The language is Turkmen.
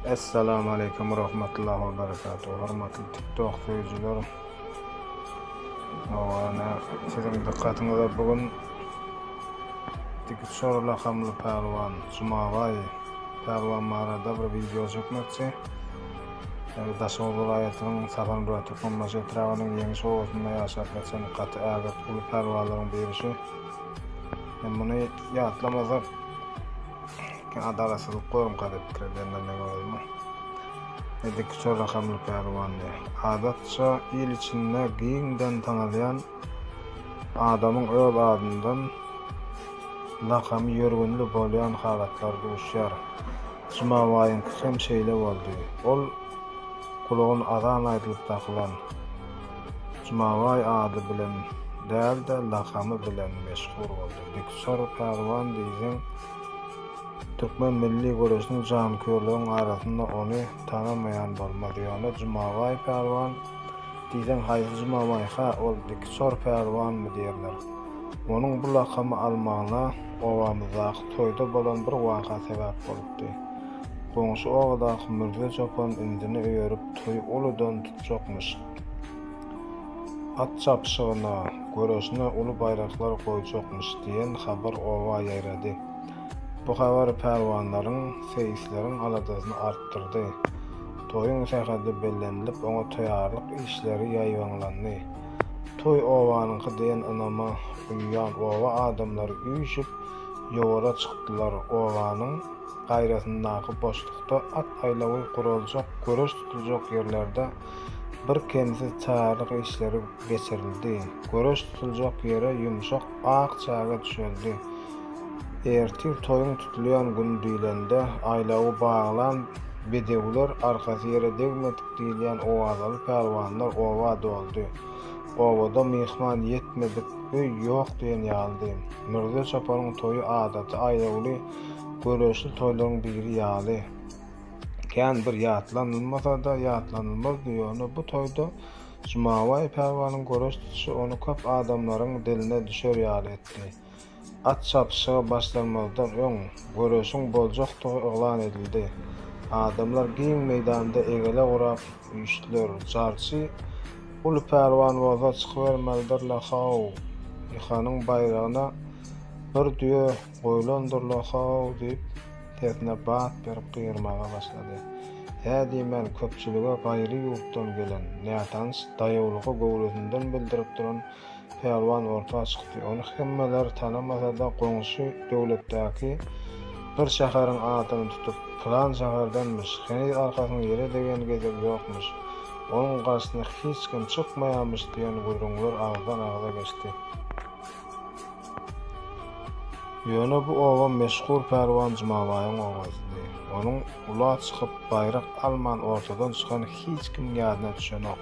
Assalamu alaikum wa rahmatullahi wa barakatuh. Hurmatly TikTok seyirciler. Awana sizin dikkatinize bugün Tikşor lakamlı pehlivan Cumavay pehlivan marada bir video çekmekçi. Daşol vilayetinin Sapan Rüyatı Konması Trava'nın yeni soğusunda yaşap geçen katı ağır kulu pehlivanların birisi. Bunu yatlamazak adalatsızlık koyum kadar kirlerinden ne koyulma. Tikşor lakamlı pehlivan diye. Adatça il içinde giyinden tanılayan adamın öz adından lakamı yörgünlü bolyan halatlar düşýär. Cumavaýyn hem şeýle boldy. Ol kulağın adan aýdylyp takylan Cumavaý ady bilen däl de lakamy bilen meşhur boldy. Tikşor pehliwan diýen Türkmen milli güreşiniň jankörlüğüň arasynda ony tanamayan bolmady. Ýani Cumavaý pehliwan diýen haýsy Cumavaý ol Tikşor pehliwan mı diýerler. Onuň bu lakamy almagyna owamyzdaky toýda bolan bir waka sebäp bolupdy. Goňşy ogadaky Mirze Çopan indini öýerip toý uludan tutjokmuş. At çapşygyna, göreşine uly baýraklar goýjokmuş diýen habar owa ýaýrady. Bu habar pehliwanlaryň seýislerin aladasyny artdyrdy. Toýuň sähädi bellenilip, oňa toýarlyk işleri ýaýwanlandy. Toy owanyňky diýen anama uýan owa adamlary üýşüp ýowara çykdylar. Owanyň gaýratyndaky boşlukda at aýlawy guraljak, göreş tutuljak ýerlerde bir kendisi çağırlyk işleri geçirildi. Göreş tutuljak ýere ýumşak ak çaga düşildi. Ertir toyun tutulýan gün diýilende aýlawy baglan bedewler arkasy ýere degmedik diýilýän owazaly pehliwanlar owa doldy. Owada mehman ýetmedik, öý ýok diýen ýaldy. Mirze Çopanyň toýu adaty aýlawly göreşli toýlaryň biri ýaly. Kän bir ýatlanylmasa da ýatlanylmaz diýeni bu toýda Cumavaý pehliwanyň göreş tutuşy ony köp adamlaryň diline düşer ýaly etdi. At çapşyga başlanmazdan öň göreşiň boljak toý eglan edildi. Adamlar giň meýdanda egele urap üýtdiler. Jarçy ulu pehliwan waza çykybermelidir lakaw. Ýyhanyň baýragyna bir düýe goýlandyr lakaw diýip tesne bat berip gyrmaga başlady. Hä diýmen köpçülige gaýry ýurtdan gelen, nätans daýawlygy gowrundan bildirip duran pehliwan ortaga çykdy. Ony hemmeler tanamasa da goňşy döwletdäki bir şäherin adyny tutup plan şäherdenmiş, heni arkasyny ýere degen gezek ýokmuş. Onuň garşyna hiç kim çykmaýarmyş diýen gurrunlar ağdan ağda geçdi. Ýöne bu owa meşhur pehliwan Cumavaýyň owazydy. Onuň ula çykyp baýrak alman ortadan çykan hiç kim ýadyna düşenok.